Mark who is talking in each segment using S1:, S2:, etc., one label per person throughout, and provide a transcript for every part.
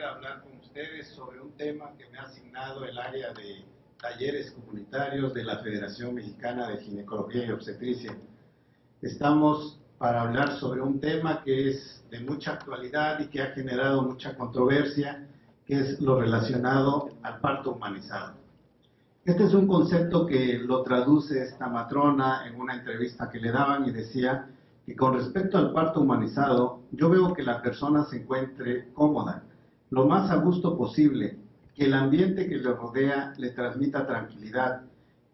S1: hablar con ustedes sobre un tema que me ha asignado el área de talleres comunitarios de la Federación Mexicana de Ginecología y Obstetricia. Estamos para hablar sobre un tema que es de mucha actualidad y que ha generado mucha controversia, que es lo relacionado al parto humanizado. Este es un concepto que lo traduce esta matrona en una entrevista que le daban y decía que con respecto al parto humanizado, yo veo que la persona se encuentre cómoda, lo más a gusto posible, que el ambiente que le rodea le transmita tranquilidad,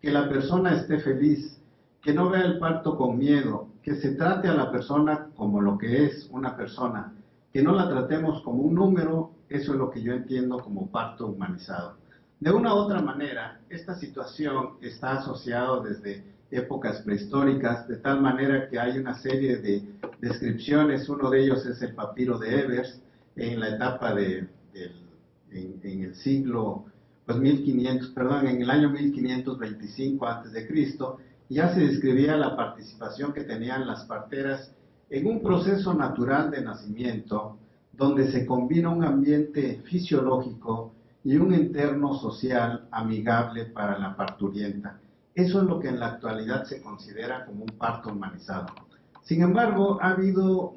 S1: que la persona esté feliz, que no vea el parto con miedo, que se trate a la persona como lo que es una persona, que no la tratemos como un número. Eso es lo que yo entiendo como parto humanizado. De una u otra manera, esta situación está asociada desde épocas prehistóricas, de tal manera que hay una serie de descripciones. Uno de ellos es el papiro de Ebers, en la etapa en el siglo, pues 1500, perdón, en el año 1525 a.C., ya se describía la participación que tenían las parteras en un proceso natural de nacimiento, donde se combina un ambiente fisiológico y un entorno social amigable para la parturienta. Eso es lo que en la actualidad se considera como un parto humanizado. Sin embargo, ha habido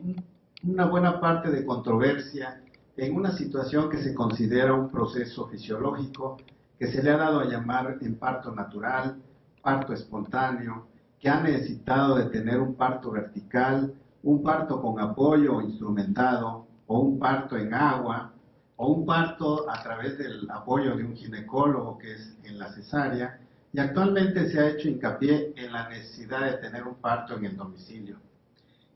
S1: una buena parte de controversia en una situación que se considera un proceso fisiológico, que se le ha dado a llamar en parto natural, parto espontáneo, que ha necesitado de tener un parto vertical, un parto con apoyo o instrumentado, o un parto en agua, o un parto a través del apoyo de un ginecólogo, que es en la cesárea, y actualmente se ha hecho hincapié en la necesidad de tener un parto en el domicilio.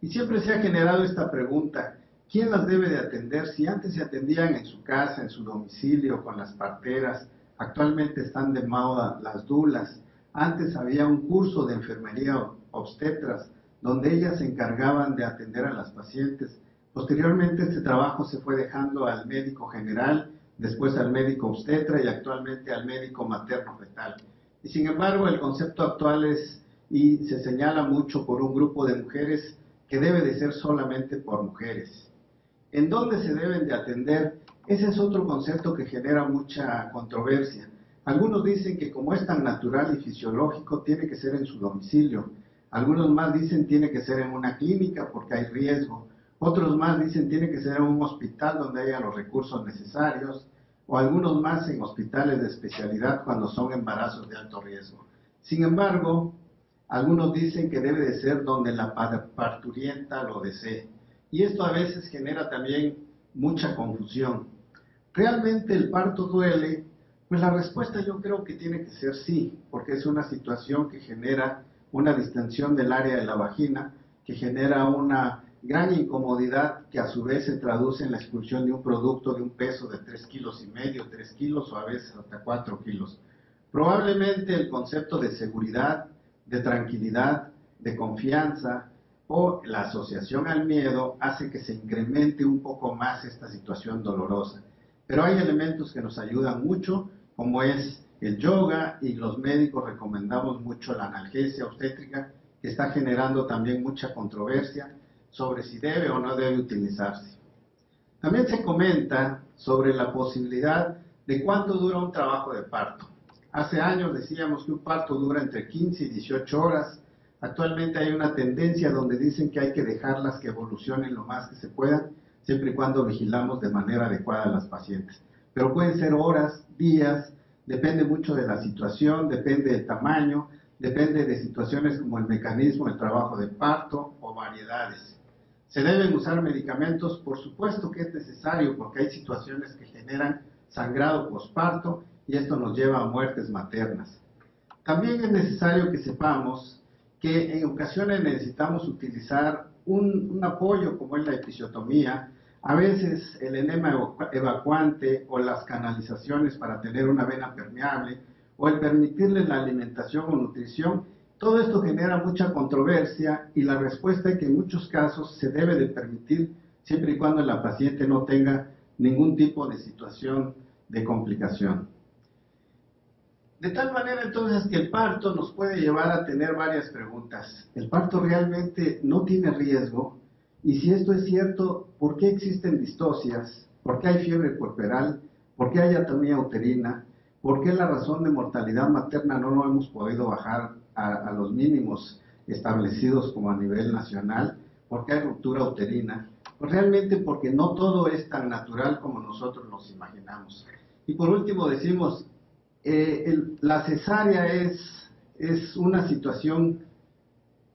S1: Y siempre se ha generado esta pregunta: ¿quién las debe de atender? Si antes se atendían en su casa, en su domicilio, con las parteras, actualmente están de moda las dulas. Antes había un curso de enfermería obstetras, donde ellas se encargaban de atender a las pacientes. Posteriormente este trabajo se fue dejando al médico general, después al médico obstetra y actualmente al médico materno-fetal. Y sin embargo, el concepto actual es, y se señala mucho por un grupo de mujeres, que debe de ser solamente por mujeres. ¿En dónde se deben de atender? Ese es otro concepto que genera mucha controversia. Algunos dicen que como es tan natural y fisiológico, tiene que ser en su domicilio. Algunos más dicen tiene que ser en una clínica porque hay riesgo. Otros más dicen tiene que ser en un hospital donde haya los recursos necesarios, o algunos más en hospitales de especialidad cuando son embarazos de alto riesgo. Sin embargo, algunos dicen que debe de ser donde la parturienta lo desee. Y esto a veces genera también mucha confusión. ¿Realmente el parto duele? Pues la respuesta yo creo que tiene que ser sí, porque es una situación que genera una distensión del área de la vagina, que genera una gran incomodidad que a su vez se traduce en la expulsión de un producto de un peso de 3,5 kilos, 3 kilos o a veces hasta 4 kilos. Probablemente el concepto de seguridad, de tranquilidad, de confianza o la asociación al miedo hace que se incremente un poco más esta situación dolorosa. Pero hay elementos que nos ayudan mucho, como es el yoga, y los médicos recomendamos mucho la analgesia obstétrica, que está generando también mucha controversia sobre si debe o no debe utilizarse. También se comenta sobre la posibilidad de cuánto dura un trabajo de parto. Hace años decíamos que un parto dura entre 15 y 18 horas. Actualmente hay una tendencia donde dicen que hay que dejarlas que evolucionen lo más que se pueda, siempre y cuando vigilamos de manera adecuada a las pacientes. Pero pueden ser horas, días, depende mucho de la situación, depende del tamaño, depende de situaciones como el mecanismo del trabajo de parto o variedades. ¿Se deben usar medicamentos? Por supuesto que es necesario, porque hay situaciones que generan sangrado posparto y esto nos lleva a muertes maternas. También es necesario que sepamos que en ocasiones necesitamos utilizar un apoyo como es la episiotomía, a veces el enema evacuante o las canalizaciones para tener una vena permeable, o el permitirle la alimentación o nutrición. Todo esto genera mucha controversia y la respuesta es que en muchos casos se debe de permitir siempre y cuando la paciente no tenga ningún tipo de situación de complicación. De tal manera entonces que el parto nos puede llevar a tener varias preguntas. ¿El parto realmente no tiene riesgo? Y si esto es cierto, ¿por qué existen distocias? ¿Por qué hay fiebre puerperal? ¿Por qué hay atonía uterina? ¿Por qué la razón de mortalidad materna no lo hemos podido bajar a los mínimos establecidos como a nivel nacional? ¿Por qué hay ruptura uterina? Pues realmente porque no todo es tan natural como nosotros nos imaginamos. Y por último decimos, la cesárea es una situación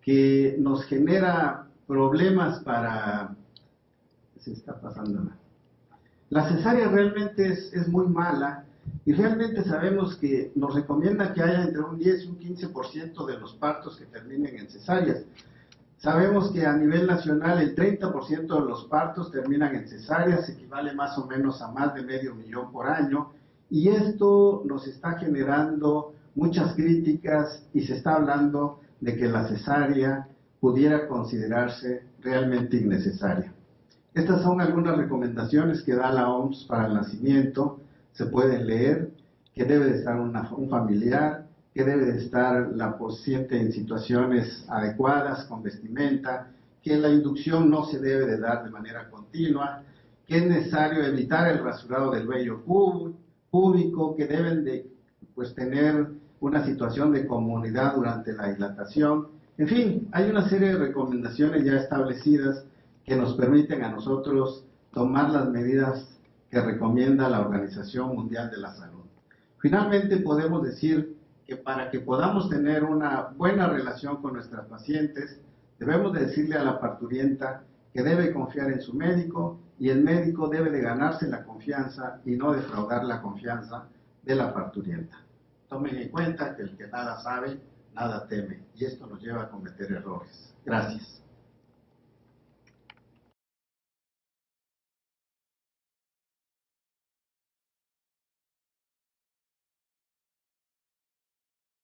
S1: que nos genera problemas para... Se está pasando nada. La cesárea realmente es muy mala y realmente sabemos que nos recomienda que haya entre un 10 y un 15% de los partos que terminen en cesáreas. Sabemos que a nivel nacional el 30% de los partos terminan en cesáreas, equivale más o menos a más de 500,000 por año, y esto nos está generando muchas críticas y se está hablando de que la cesárea pudiera considerarse realmente innecesaria. Estas son algunas recomendaciones que da la OMS para el nacimiento, se pueden leer, que debe de estar un familiar, que debe de estar la paciente en situaciones adecuadas, con vestimenta, que la inducción no se debe de dar de manera continua, que es necesario evitar el rasurado del vello púbico, que deben de tener una situación de comunidad durante la dilatación. En fin, hay una serie de recomendaciones ya establecidas que nos permiten a nosotros tomar las medidas que recomienda la Organización Mundial de la Salud. Finalmente podemos decir que para que podamos tener una buena relación con nuestras pacientes, debemos decirle a la parturienta que debe confiar en su médico y el médico debe de ganarse la confianza y no defraudar la confianza de la parturienta. Tomen en cuenta que el que nada sabe, nada teme, y esto nos lleva a cometer errores. Gracias.